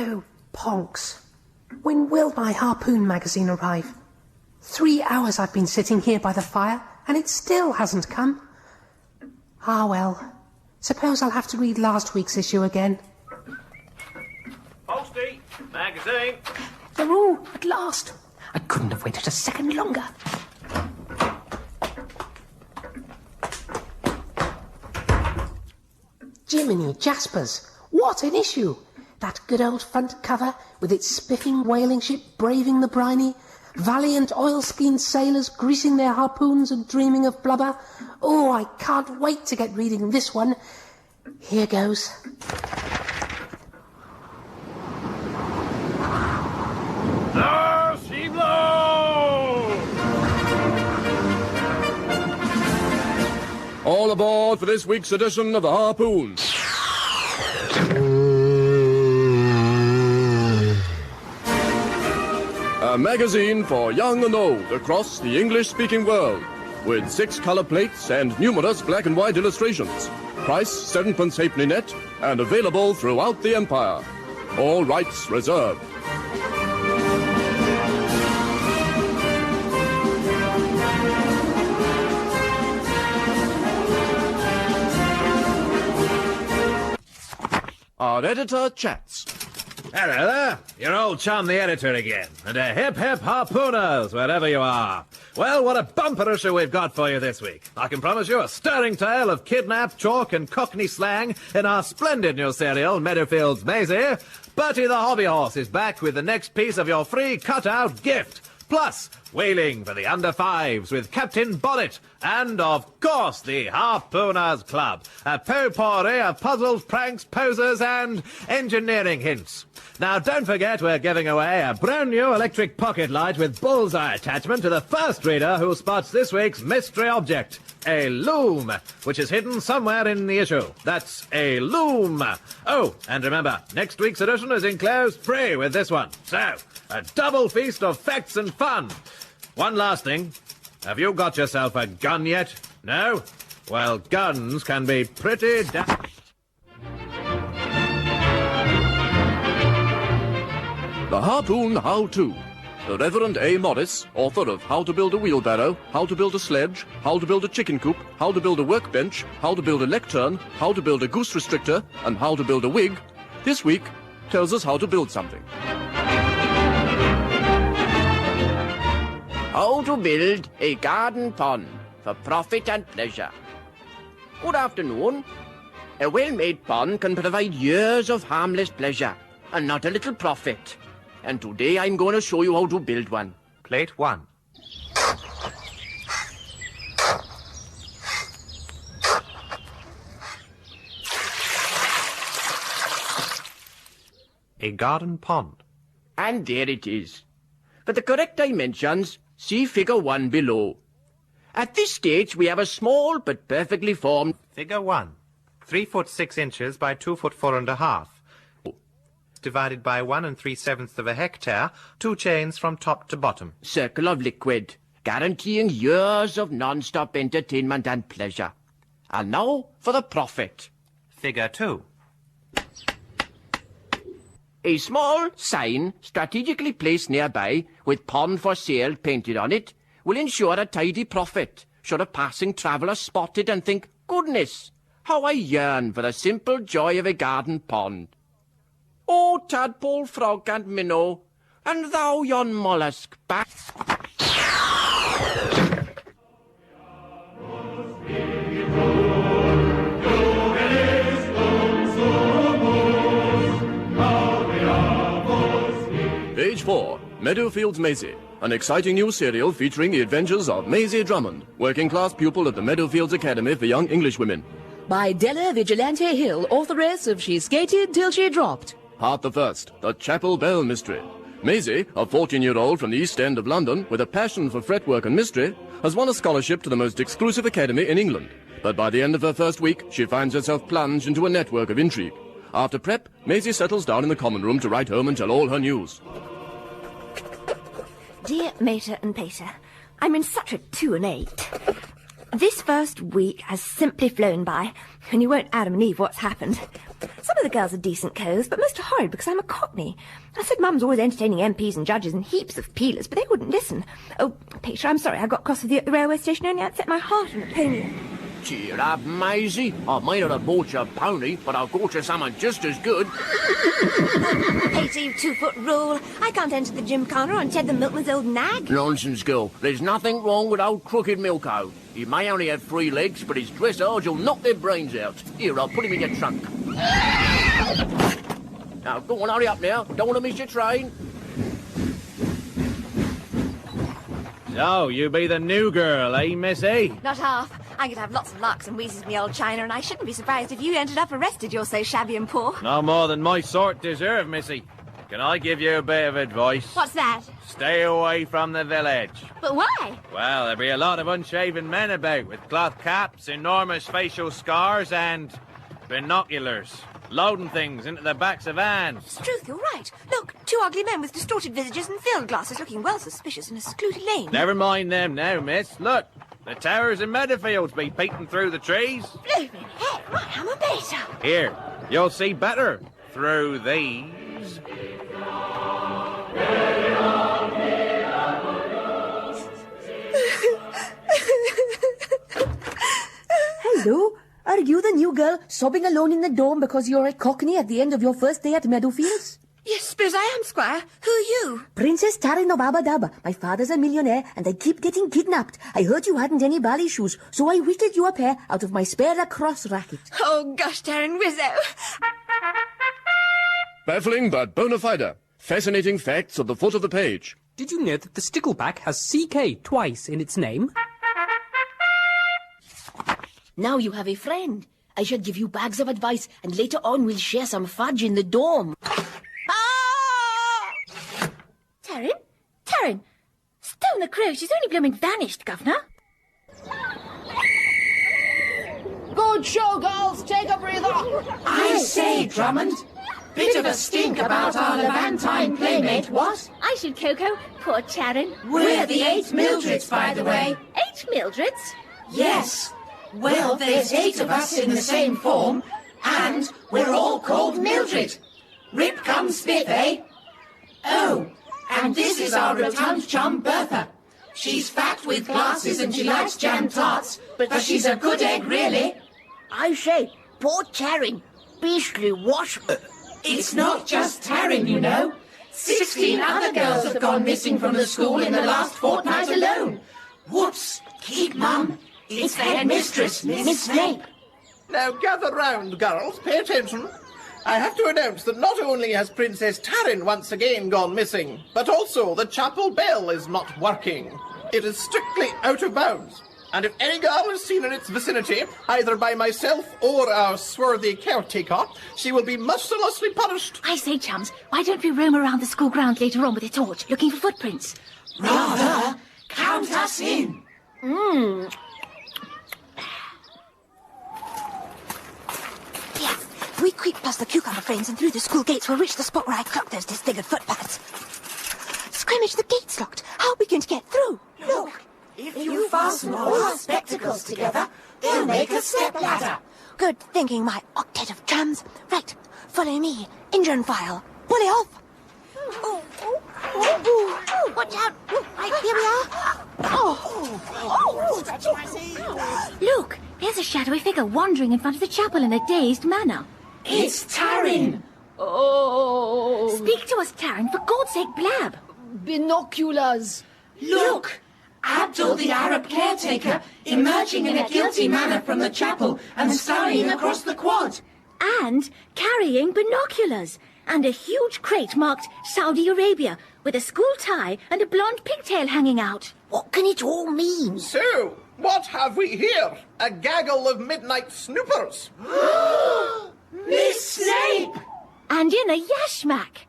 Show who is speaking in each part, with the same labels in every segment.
Speaker 1: Oh, ponks. When will my Harpoon magazine arrive? 3 hours I've been sitting here by the fire, and it still hasn't come. Ah, well. Suppose I'll have to read last week's issue again.
Speaker 2: Posty, magazine.
Speaker 1: They're all, at last. I couldn't have waited a second longer. Jiminy Jaspers, what an issue! That good old front cover, with its spiffing whaling ship braving the briny, valiant oil-skinned sailors greasing their harpoons and dreaming of blubber. Oh, I can't wait to get reading this one. Here goes.
Speaker 2: There she blows!
Speaker 3: All aboard for this week's edition of the Harpoon. A magazine for young and old across the English-speaking world, with 6 colour plates and numerous black and white illustrations. Price 7 halfpenny net, and available throughout the empire. All rights reserved. Our editor chats.
Speaker 2: Hello there, your old chum the editor again, and a hip hip harpooners wherever you are. Well, what a bumper issue we've got for you this week. I can promise you a stirring tale of kidnap, chalk and cockney slang in our splendid new serial, Meadowfield's Maisie. Bertie the hobby horse is back with the next piece of your free cut-out gift. Plus, whaling for the under-5s with Captain Bonnet. And, of course, the Harpooners Club. A potpourri of puzzles, pranks, posers, and engineering hints. Now, don't forget we're giving away a brand new electric pocket light with bullseye attachment to the first reader who spots this week's mystery object. A loom, which is hidden somewhere in the issue. That's a loom. Oh, and remember, next week's edition is enclosed free with this one. So, a double feast of facts and fun. One last thing. Have you got yourself a gun yet? No? Well, guns can be pretty
Speaker 3: The Harpoon How-To. The Reverend A. Morris, author of How to Build a Wheelbarrow, How to Build a Sledge, How to Build a Chicken Coop, How to Build a Workbench, How to Build a Lectern, How to Build a Goose Restrictor, and How to Build a Wig, this week tells us how to build something.
Speaker 4: How to build a garden pond for profit and pleasure. Good afternoon. A well-made pond can provide years of harmless pleasure and not a little profit. And today I'm going to show you how to build one.
Speaker 2: Plate 1. A garden pond.
Speaker 4: And there it is. For the correct dimensions, see figure 1 below. At this stage, we have a small but perfectly formed...
Speaker 5: Figure 1. 3 foot 6 inches by 2 foot 4.5. Divided by 1 3/7 of a hectare, 2 chains from top to bottom.
Speaker 4: circle of liquid, guaranteeing years of non-stop entertainment and pleasure. And now for the profit.
Speaker 5: Figure 2.
Speaker 4: A small sign strategically placed nearby with pond for sale painted on it will ensure a tidy profit should a passing traveller spot it and think, goodness, how I yearn for the simple joy of a garden pond. Oh, tadpole, frog and minnow, and thou yon mollusk back...
Speaker 3: Page 4, Meadowfield's Maisie, an exciting new serial featuring the adventures of Maisie Drummond, working-class pupil at the Meadowfields Academy for Young Englishwomen.
Speaker 6: By Della Vigilante Hill, authoress of She Skated Till She Dropped.
Speaker 3: Part the first, The Chapel Bell Mystery. Maisie, a 14-year-old from the East End of London with a passion for fretwork and mystery, has won a scholarship to the most exclusive academy in England. But by the end of her first week, she finds herself plunged into a network of intrigue. After prep, Maisie settles down in the common room to write home and tell all her news.
Speaker 7: Dear Mater and Pater, I'm in such a 2 and 8. This first week has simply flown by, and you won't Adam and Eve what's happened. Some of the girls are decent coves, but most are horrid because I'm a Cockney. I said Mum's always entertaining MPs and judges and heaps of peelers, but they wouldn't listen. Oh, Peter, I'm sorry I got cross with you at the railway station, only I'd set my heart on a pony.
Speaker 4: Cheer up, Maisie. I may not have bought you a pony, but I've got you something just as good.
Speaker 7: Peter, you 2-foot rule. I can't enter the gymkhana on Ted the milkman's old nag.
Speaker 4: Nonsense, girl. There's nothing wrong with old crooked Milko. He may only have 3 legs, but his dressage will knock their brains out. Here, I'll put him in your trunk. Now, go on, hurry up now. Don't want to miss your train.
Speaker 2: So, you be the new girl, eh, Missy?
Speaker 7: Not half. I could have lots of larks and wheezes me old china, and I shouldn't be surprised if you ended up arrested. You're so shabby and poor.
Speaker 2: No more than my sort deserve, Missy. Can I give you a bit of advice?
Speaker 7: What's that?
Speaker 2: Stay away from the village.
Speaker 7: But why?
Speaker 2: Well, there'll be a lot of unshaven men about with cloth caps, enormous facial scars, and binoculars. Loading things into the backs of vans.
Speaker 7: Truth, you're right. Look, 2 ugly men with distorted visages and field glasses looking well suspicious in a secluded lane.
Speaker 2: Never mind them now, miss. Look, the towers and meadowfields be peeping through the trees.
Speaker 7: Blooming heck, right, I'm a beta.
Speaker 2: Here, you'll see better through these.
Speaker 8: Hello? Are you the new girl sobbing alone in the dorm because you're a Cockney at the end of your first day at Meadowfields?
Speaker 7: Yes, suppose I am, Squire. Who are you?
Speaker 8: Princess Taryn of Abadaba. My father's a millionaire and I keep getting kidnapped. I heard you hadn't any bally shoes, so I whittled you a pair out of my spare lacrosse racket.
Speaker 7: Oh, gosh, Taryn Rizzo.
Speaker 3: Baffling but bona fide. Fascinating facts at the foot of the page.
Speaker 1: Did you know that the stickleback has CK twice in its name?
Speaker 6: Now you have a friend. I shall give you bags of advice, and later on we'll share some fudge in the dorm.
Speaker 7: Taryn? Taryn? Stone the crow, she's only blooming vanished, Governor.
Speaker 6: Good show, girls. Take a breather.
Speaker 1: I say, Drummond. Bit of a stink about our Levantine playmate, what?
Speaker 7: I should, Coco. Poor Taryn.
Speaker 1: We're the 8 Mildreds, by the way.
Speaker 7: 8 Mildreds?
Speaker 1: Yes. Well, there's 8 of us in the same form, and we're all called Mildred. Rip comes Spiff, eh? Oh, and this is our rotund chum, Bertha. She's fat with glasses and she likes jam tarts, but she's a good egg, really.
Speaker 6: I say, poor Taryn. Beastly wash.
Speaker 1: It's not just Taryn, you know. 16 other girls have gone missing from the school in the last fortnight alone. Whoops, keep mum. It's the headmistress, Miss Snape.
Speaker 9: Now gather round, girls. Pay attention. I have to announce that not only has Princess Taryn once again gone missing, but also the chapel bell is not working. It is strictly out of bounds. And if any girl is seen in its vicinity, either by myself or our swarthy caretaker, she will be mercilessly punished.
Speaker 7: I say, chums, why don't we roam around the school grounds later on with a torch, looking for footprints?
Speaker 1: Rather, count us in.
Speaker 7: Yeah, if we creep past the cucumber frames and through the school gates, we'll reach the spot where I clocked those disfigured footpads. Scrimmage, the gate's locked. How are we going to get through?
Speaker 1: Look, if you fasten all our spectacles together, they'll make a stepladder.
Speaker 7: Good thinking, my octet of chums. Right, follow me. Engine file. Pull it off. Watch out. Right, here we are. Look, there's a shadowy figure wandering in front of the chapel in a dazed manner.
Speaker 1: It's Taryn.
Speaker 6: Oh.
Speaker 7: Speak to us, Taryn. For God's sake, blab.
Speaker 6: Binoculars.
Speaker 1: Look, Abdul the Arab caretaker emerging in a guilty manner from the chapel and scurrying across the quad.
Speaker 7: And carrying binoculars. And a huge crate marked Saudi Arabia with a school tie and a blonde pigtail hanging out.
Speaker 6: What can it all mean?
Speaker 9: So, what have we here? A gaggle of midnight snoopers.
Speaker 1: Miss Snape!
Speaker 7: And in a yashmak.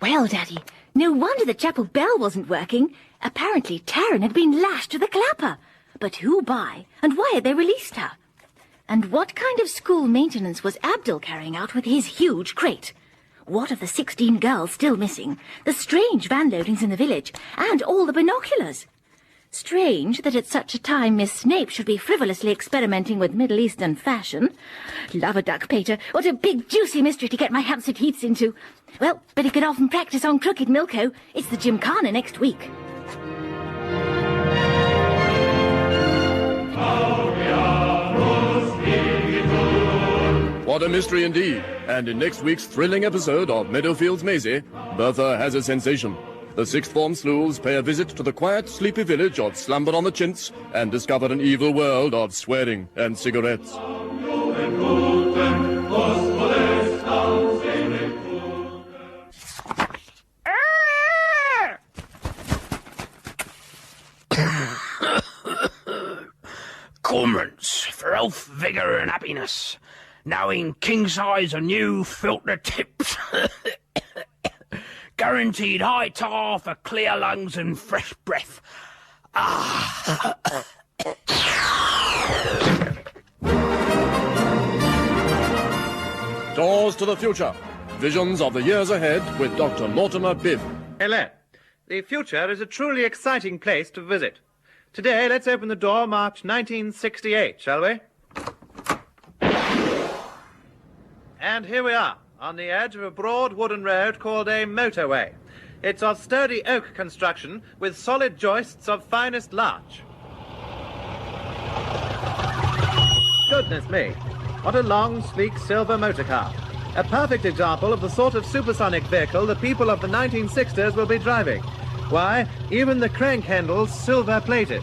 Speaker 7: Well, Daddy, no wonder the chapel bell wasn't working. Apparently Taryn had been lashed to the clapper. But who by, and why had they released her? And what kind of school maintenance was Abdul carrying out with his huge crate? What of the 16 girls still missing, the strange van loadings in the village, and all the binoculars?
Speaker 10: Strange that at such a time Miss Snape should be frivolously experimenting with Middle Eastern fashion. Love a duck, Pater. What a big, juicy mystery to get my Hampstead Heaths into. Well, better get off and practice on Crooked Milko. It's the Gymkhana next week.
Speaker 3: What a mystery indeed. And in next week's thrilling episode of Meadowfield's Maisie, Bertha has a sensation. The sixth form sleuths pay a visit to the quiet, sleepy village of Slumber-on-the-Chintz and discover an evil world of swearing and cigarettes.
Speaker 11: Cormorants, for health, vigour and happiness. Now in king size and new filter tips. Guaranteed high tar for clear lungs and fresh breath.
Speaker 3: Doors to the future. Visions of the years ahead with Dr. Mortimer Bibb.
Speaker 5: Hello. The future is a truly exciting place to visit. Today, let's open the door March 1968, shall we? And here we are, on the edge of a broad wooden road called a motorway. It's of sturdy oak construction with solid joists of finest larch. Goodness me, what a long, sleek silver motor car. A perfect example of the sort of supersonic vehicle the people of the 1960s will be driving. Why, even the crank handle's silver-plated.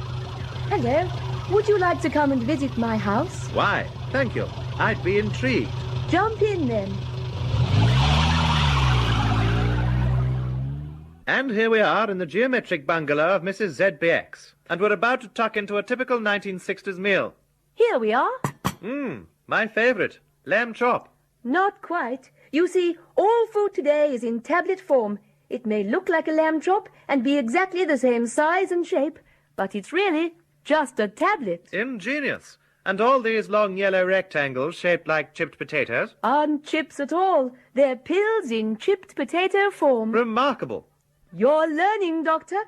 Speaker 8: Hello. Would you like to come and visit my house?
Speaker 5: Why, thank you. I'd be intrigued.
Speaker 8: Jump in, then.
Speaker 5: And here we are in the geometric bungalow of Mrs. ZBX. And we're about to tuck into a typical 1960s meal.
Speaker 8: Here we are.
Speaker 5: My favourite, lamb chop.
Speaker 8: Not quite. You see, all food today is in tablet form. It may look like a lamb chop and be exactly the same size and shape, but it's really just a tablet.
Speaker 5: Ingenious. And all these long yellow rectangles shaped like chipped potatoes?
Speaker 8: Aren't chips at all. They're pills in chipped potato form.
Speaker 5: Remarkable.
Speaker 8: You're learning, Doctor.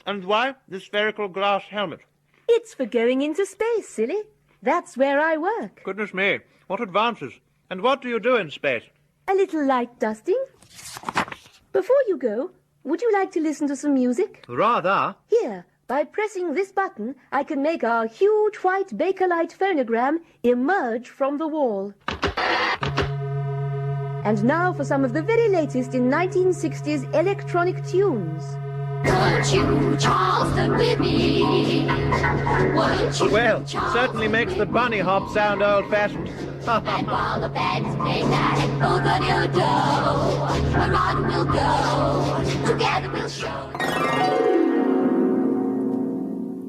Speaker 5: And why the spherical glass helmet?
Speaker 8: It's for going into space, silly. That's where I work.
Speaker 5: Goodness me, what advances. And what do you do in space?
Speaker 8: A little light dusting. Before you go, would you like to listen to some music?
Speaker 5: Rather.
Speaker 8: Here, by pressing this button, I can make our huge white Bakelite phonogram emerge from the wall. And now for some of the very latest in 1960s electronic tunes.
Speaker 12: Won't you Charleston with me?
Speaker 5: Well, certainly makes the bunny hop sound old-fashioned.
Speaker 12: And while the bands play that, open your door, around we'll go, together we'll show.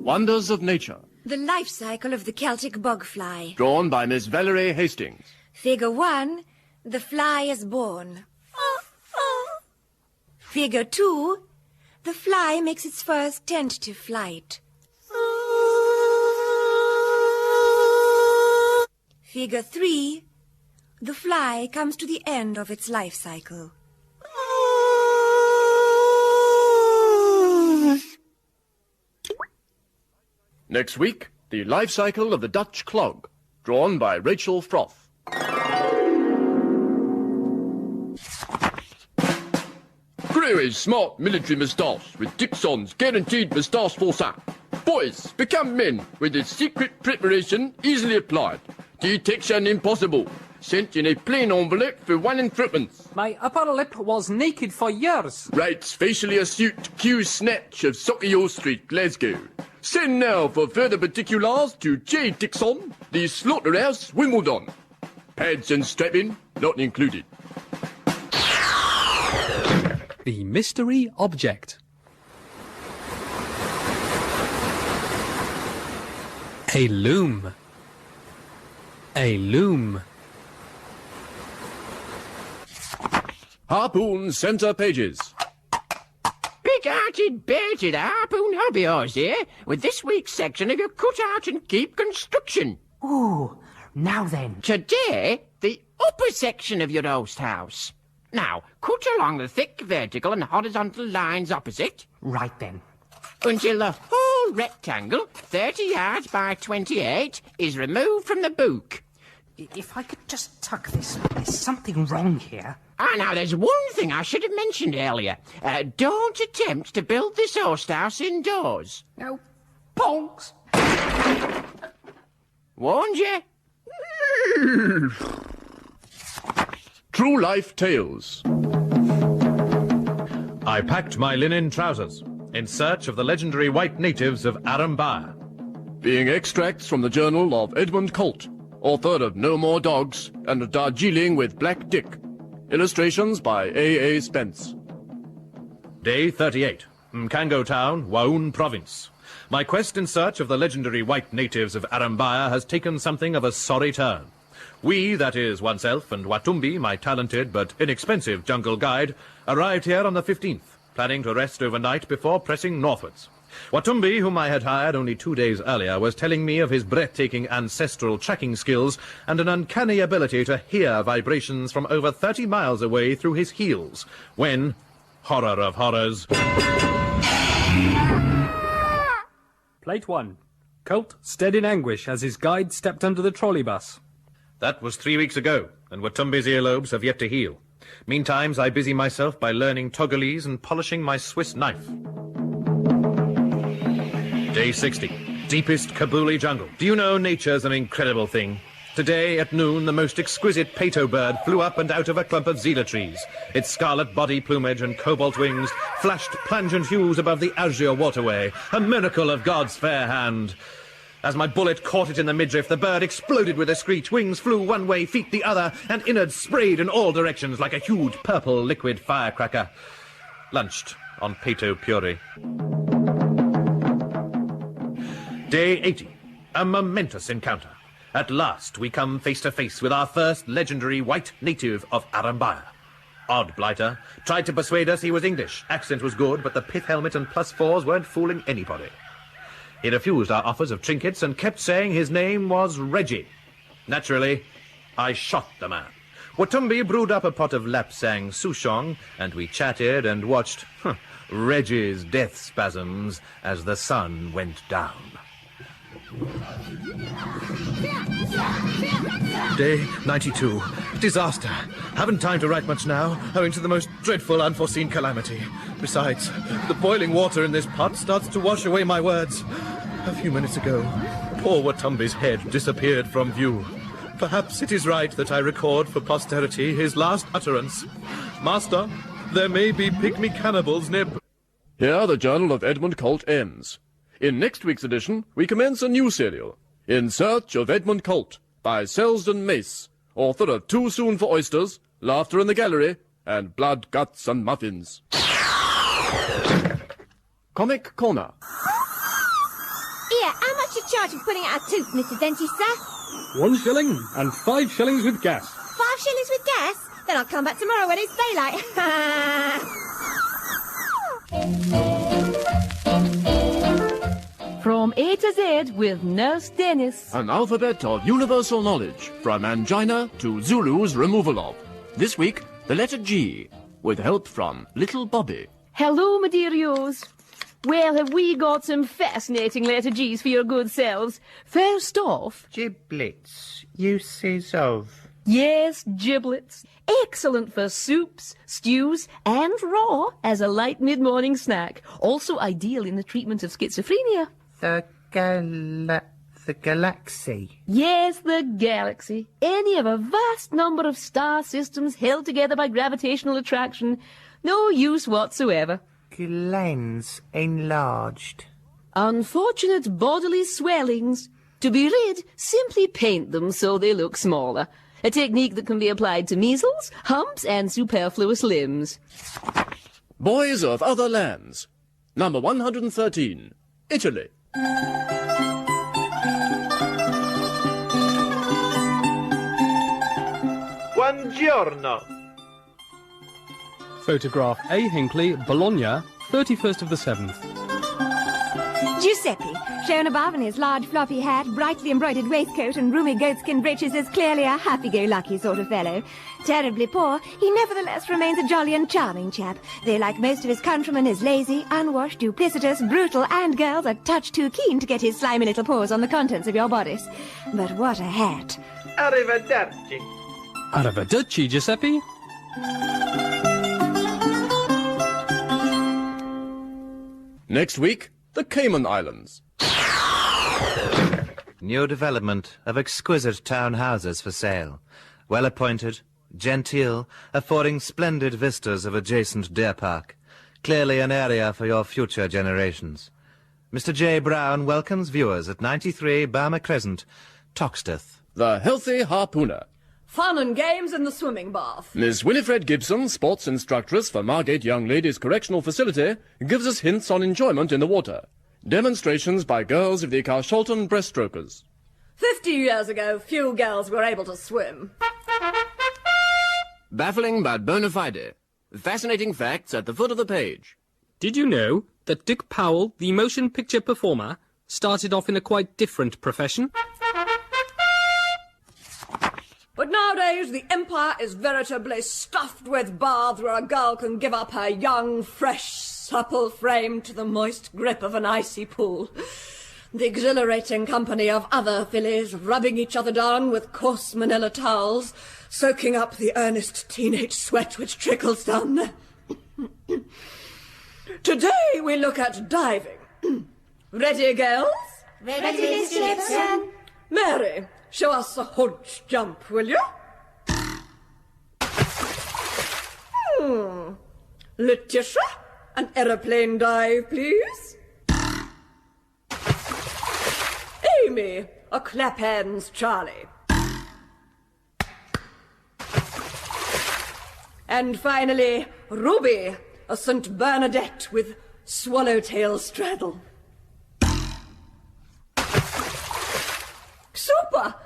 Speaker 3: Wonders of Nature.
Speaker 7: The life cycle of the Celtic bogfly.
Speaker 3: Drawn by Miss Valerie Hastings.
Speaker 7: Figure 1, the fly is born. Figure 2, the fly makes its first tentative flight. Figure 3, the fly comes to the end of its life cycle.
Speaker 3: Next week, the life cycle of the Dutch clog. Drawn by Rachel Froth. Very smart military moustache with Dixon's guaranteed moustache forçat. Boys, become men with this secret preparation easily applied. Detection impossible. Sent in a plain envelope for 1 and 3pence.
Speaker 13: My upper lip was naked for years.
Speaker 3: Writes facially astute Q Snatch of Sockio Street, Glasgow. Send now for further particulars to J. Dixon, the Slaughterhouse, Wimbledon. Pads and strapping not included.
Speaker 14: The mystery object. A loom. A loom.
Speaker 3: Harpoon Centre Pages.
Speaker 4: Big-hearted, baited Harpoon hobby horse here, with this week's section of your cut-out and keep construction.
Speaker 1: Ooh, now then.
Speaker 4: Today, the upper section of your roast house. Now, cut along the thick vertical and horizontal lines opposite.
Speaker 1: Right then.
Speaker 4: until the whole rectangle, 30 yards by 28, is removed from the book.
Speaker 11: If I could just tuck this. There's something wrong here.
Speaker 4: Now, there's one thing I should have mentioned earlier. Don't attempt to build this host house indoors.
Speaker 11: No. Bonks!
Speaker 4: Warned you?
Speaker 3: True Life Tales.
Speaker 2: I packed my linen trousers in search of the legendary white natives of Arambaya.
Speaker 3: Being extracts from the journal of Edmund Colt, author of No More Dogs and Darjeeling with Black Dick. Illustrations by A.A. Spence.
Speaker 2: Day 38. Mkango Town, Waun Province. My quest in search of the legendary white natives of Arambaya has taken something of a sorry turn. We, that is, oneself and Watumbi, my talented but inexpensive jungle guide, arrived here on the 15th, planning to rest overnight before pressing northwards. Watumbi, whom I had hired only 2 days earlier, was telling me of his breathtaking ancestral tracking skills and an uncanny ability to hear vibrations from over 30 miles away through his heels, when, horror of horrors...
Speaker 14: Plate 1. Colt stood in anguish as his guide stepped under the trolley bus.
Speaker 2: That was 3 weeks ago, and Watumbi's earlobes have yet to heal. Meantime, I busy myself by learning Togolese and polishing my Swiss knife. Day 60. Deepest Kabuli jungle. Do you know nature's an incredible thing? Today, at noon, the most exquisite pato bird flew up and out of a clump of zela trees. Its scarlet body plumage and cobalt wings flashed plangent hues above the azure waterway, a miracle of God's fair hand. As my bullet caught it in the midriff, the bird exploded with a screech. Wings flew one way, feet the other, and innards sprayed in all directions like a huge purple liquid firecracker. Lunched on pato puree. Day 80. A momentous encounter. At last, we come face to face with our first legendary white native of Arambaya. Odd blighter. Tried to persuade us he was English. Accent was good, but the pith helmet and +4s weren't fooling anybody. He refused our offers of trinkets and kept saying his name was Reggie. Naturally, I shot the man. Watumbi brewed up a pot of lapsang souchong, and we chatted and watched Reggie's death spasms as the sun went down. Day 92. Disaster. Haven't time to write much now, owing to the most dreadful unforeseen calamity. Besides, the boiling water in this pot starts to wash away my words. A few minutes ago, poor Watumbi's head disappeared from view. Perhaps it is right that I record for posterity his last utterance. Master, there may be pygmy cannibals near...
Speaker 3: Here the Journal of Edmund Colt ends. In next week's edition, we commence a new serial, In Search of Edmund Colt, by Selsdon Mace, author of Too Soon for Oysters, Laughter in the Gallery, and Blood, Guts and Muffins. Comic Corner.
Speaker 7: Here, how much you charge for pulling out a tooth, Mr. Dentist, sir?
Speaker 14: 1 shilling and 5 shillings with gas.
Speaker 7: 5 shillings with gas? Then I'll come back tomorrow when it's daylight.
Speaker 8: From A to Z with Nurse Dennis.
Speaker 3: An alphabet of universal knowledge, from angina to Zulu's removal of. This week, the letter G, with help from Little Bobby.
Speaker 8: Hello, my dearios. Well, have we got some fascinating letter G's for your good selves? First off...
Speaker 5: Giblets. Uses of...
Speaker 8: Yes, giblets. Excellent for soups, stews, and raw as a light mid-morning snack. Also ideal in the treatment of schizophrenia.
Speaker 5: The galaxy.
Speaker 8: Yes, the galaxy. Any of a vast number of star systems held together by gravitational attraction. No use whatsoever.
Speaker 5: Glands enlarged.
Speaker 8: Unfortunate bodily swellings. To be rid, simply paint them so they look smaller. A technique that can be applied to measles, humps, and superfluous limbs.
Speaker 3: Boys of Other Lands. Number 113. Italy.
Speaker 5: Buongiorno.
Speaker 14: Photograph A. Hinckley, Bologna, 31st of the 7th.
Speaker 7: Giuseppe, shown above in his large floppy hat, brightly embroidered waistcoat and roomy goatskin breeches, is clearly a happy-go-lucky sort of fellow. Terribly poor, he nevertheless remains a jolly and charming chap, though like most of his countrymen is lazy, unwashed, duplicitous, brutal, and girls a touch too keen to get his slimy little paws on the contents of your bodice. But what a hat.
Speaker 5: Arrivederci.
Speaker 14: Arrivederci, Giuseppe.
Speaker 3: Next week, the Cayman Islands.
Speaker 2: New development of exquisite town houses for sale. Well appointed, genteel, affording splendid vistas of adjacent deer park. Clearly an area for your future generations. Mr. J. Brown welcomes viewers at 93 Burma Crescent, Toxteth.
Speaker 3: The Healthy Harpooner.
Speaker 15: Fun and games in the swimming bath.
Speaker 3: Miss Winifred Gibson, sports instructress for Margate Young Ladies Correctional Facility, gives us hints on enjoyment in the water. Demonstrations by girls of the Carshalton breaststrokers.
Speaker 15: 50 years ago, few girls were able to swim.
Speaker 3: Baffling but bona fide. Fascinating facts at the foot of the page.
Speaker 14: Did you know that Dick Powell, the motion picture performer, started off in a quite different profession?
Speaker 15: But nowadays, the empire is veritably stuffed with baths where a girl can give up her young, fresh, supple frame to the moist grip of an icy pool. The exhilarating company of other fillies rubbing each other down with coarse manila towels, soaking up the earnest teenage sweat which trickles down there. Today we look at diving. Ready, girls?
Speaker 12: Ready, Miss Gibson.
Speaker 15: Mary, show us a hodge jump, will you? Letitia, an aeroplane dive, please. Amy, a clap hands, Charlie. And finally, Ruby, a St. Bernadette with swallowtail straddle.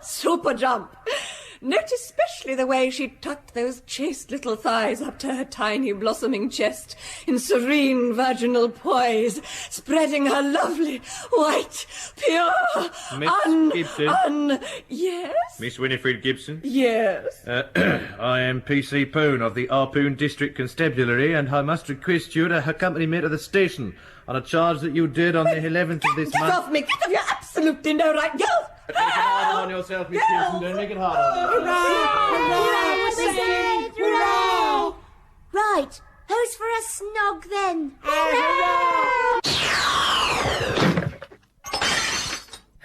Speaker 15: Super jump. Note especially the way she tucked those chaste little thighs up to her tiny blossoming chest in serene virginal poise, spreading her lovely, white, pure,
Speaker 5: Miss Gibson?
Speaker 15: Yes?
Speaker 5: Miss Winifred Gibson?
Speaker 15: Yes.
Speaker 5: I am P.C. Poon of the Harpoon District Constabulary, and I must request you to accompany me to the station on a charge that you did on the 11th of this
Speaker 15: Get
Speaker 5: month.
Speaker 15: off me! Get off! You're absolutely no right, girls!
Speaker 5: Make it hard on yourself, Miss Gibson. Don't make it hard on yourself.
Speaker 12: Right, who's for a snog then?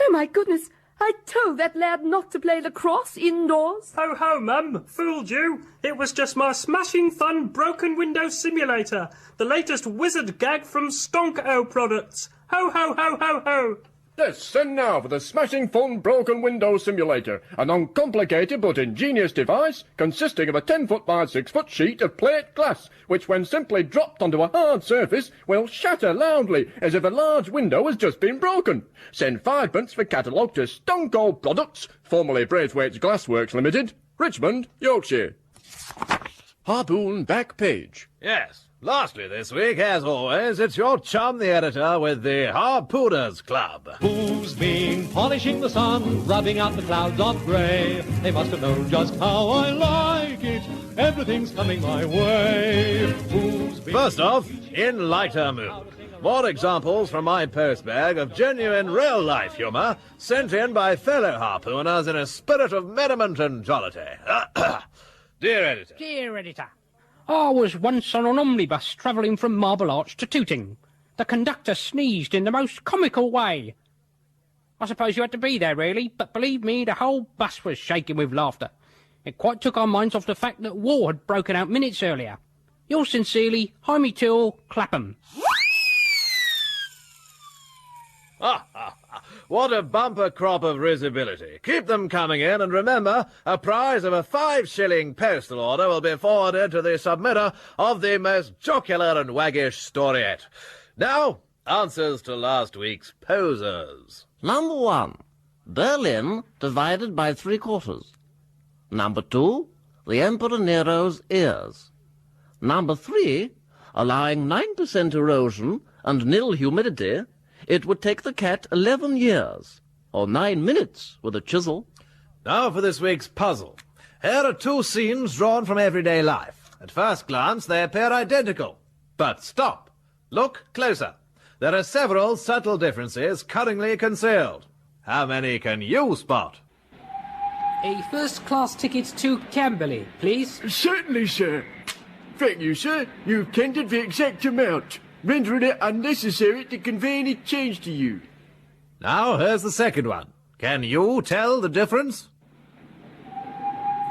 Speaker 8: Oh, my goodness. I told that lad not to play lacrosse indoors.
Speaker 14: Ho ho, Mum. Fooled you. It was just my smashing fun broken window simulator. The latest wizard gag from Stonk-O products. Ho ho ho ho ho.
Speaker 3: Yes, send now for the Smashing Fun Broken Window Simulator, an uncomplicated but ingenious device consisting of a 10-foot by 6-foot sheet of plate glass, which when simply dropped onto a hard surface will shatter loudly as if a large window has just been broken. Send 5 for catalogue to Stonk-O Products, formerly Braithwaite's Glassworks Limited, Richmond, Yorkshire. Harpoon back page.
Speaker 2: Yes. Lastly this week, as always, it's your chum, the editor, with the Harpooners Club.
Speaker 16: Who's been polishing the sun, rubbing out the clouds of grey? They must have known just how I like it. Everything's coming my way.
Speaker 2: First off, in lighter mood. More examples from my postbag of genuine real-life humour sent in by fellow harpooners in a spirit of merriment and jollity. Dear editor.
Speaker 11: Dear editor, I was once on an omnibus travelling from Marble Arch to Tooting. The conductor sneezed in the most comical way. I suppose you had to be there, really, but believe me, the whole bus was shaking with laughter. It quite took our minds off the fact that war had broken out minutes earlier. Yours sincerely, Jaime Till, Clapham.
Speaker 2: What a bumper crop of risibility. Keep them coming in, and remember, a prize of a 5-shilling postal order will be forwarded to the submitter of the most jocular and waggish storiette. Now, answers to last week's posers.
Speaker 4: Number 1, Berlin divided by 3/4. Number 2, the Emperor Nero's ears. Number 3, allowing 9% erosion and nil humidity, It would take the cat 11 years, or 9 minutes with a chisel.
Speaker 2: Now for this week's puzzle. Here are two scenes drawn from everyday life. At first glance, they appear identical. But stop. Look closer. There are several subtle differences cunningly concealed. How many can you spot?
Speaker 11: A first-class ticket to Camberley, please.
Speaker 17: Certainly, sir. Thank you, sir. You've tendered the exact amount, rendering it unnecessary to convey any change to you.
Speaker 2: Now, here's the second one. Can you tell the difference?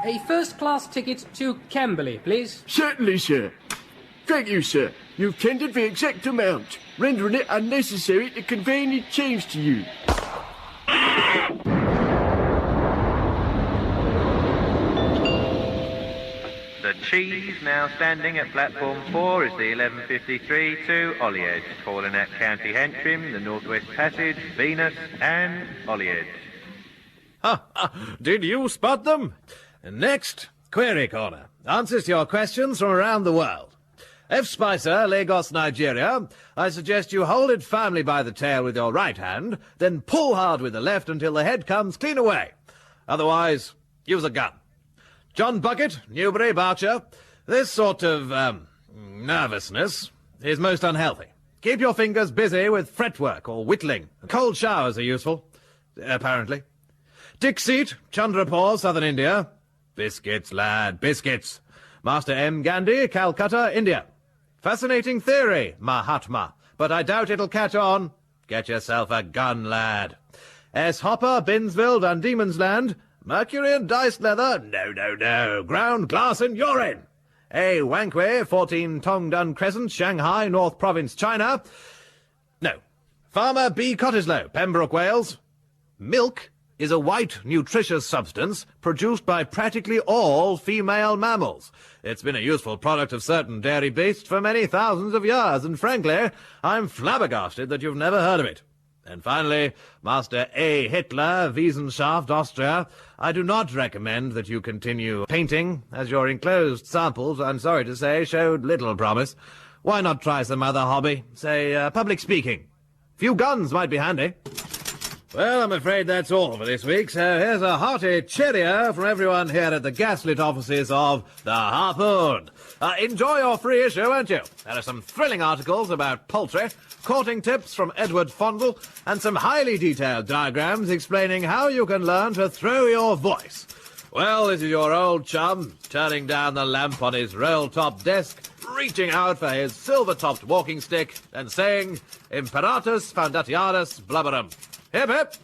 Speaker 11: A first-class ticket to Camberley, please.
Speaker 17: Certainly, sir. Thank you, sir. You've tendered the exact amount, rendering it unnecessary to convey any change to you.
Speaker 5: The cheese now standing at platform 4 is the 1153 to Ollied, calling at County Hantrim, the Northwest Passage, Venus and Ollied.
Speaker 2: Did you spot them? Next, Query Corner. Answers to your questions from around the world. F. Spicer, Lagos, Nigeria. I suggest you hold it firmly by the tail with your right hand, then pull hard with the left until the head comes clean away. Otherwise, use a gun. John Bucket, Newbury, Berkshire. This sort of, nervousness is most unhealthy. Keep your fingers busy with fretwork or whittling. Cold showers are useful, apparently. Dixit, Chandrapur, Southern India. Biscuits, lad, biscuits. Master M. Gandhi, Calcutta, India. Fascinating theory, Mahatma, but I doubt it'll catch on. Get yourself a gun, lad. S. Hopper, Binsville, Van Diemen's Land. Mercury and dice leather? No. Ground, glass and urine. A. Wankwei, 14 Tongdun Crescent, Shanghai, North Province, China. No. Farmer B. Cottesloe, Pembroke, Wales. Milk is a white, nutritious substance produced by practically all female mammals. It's been a useful product of certain dairy beasts for many thousands of years, and frankly, I'm flabbergasted that you've never heard of it. And finally, Master A. Hitler, Wiesenschafft, Austria. I do not recommend that you continue painting, as your enclosed samples, I'm sorry to say, showed little promise. Why not try some other hobby? Say, public speaking. Few guns might be handy. Well, I'm afraid that's all for this week, so here's a hearty cheerio from everyone here at the gaslit offices of the Harpoon. Enjoy your free issue, won't you? There are some thrilling articles about poultry, courting tips from Edward Fondle, and some highly detailed diagrams explaining how you can learn to throw your voice. Well, this is your old chum, turning down the lamp on his roll-top desk, reaching out for his silver-topped walking stick, and saying, Imperatus Foundatianus Blubberum. Hip, hip!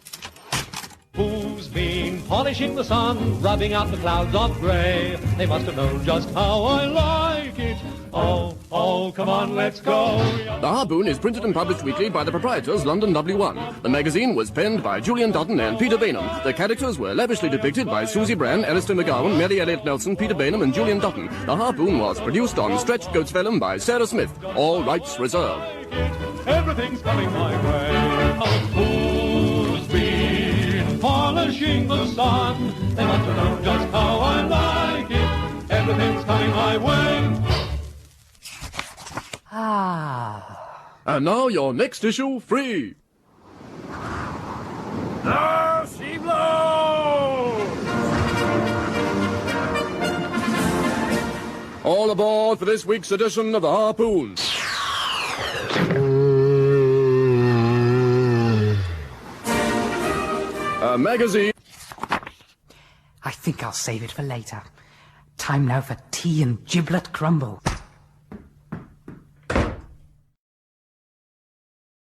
Speaker 16: Who's been polishing the sun, rubbing out the clouds of grey? They must have known just how I like it. Oh, come on, let's go.
Speaker 3: The Harpoon is printed and published weekly by the proprietors, London W1. The magazine was penned by Julian Dutton and Peter Baynham. The characters were lavishly depicted by Susie Brann, Alistair McGowan, Mary Elliot-Nelson, Peter Baynham and Julian Dutton. The Harpoon was produced on stretched goat's vellum by Sarah Smith. All rights reserved.
Speaker 16: Everything's coming my way. Who's been polishing the sun? They must have known just how I like it. Everything's coming my way.
Speaker 3: And now your next issue free.
Speaker 16: The sea blows!
Speaker 3: All aboard for this week's edition of the Harpoon. A magazine.
Speaker 1: I think I'll save it for later. Time now for tea and giblet crumble.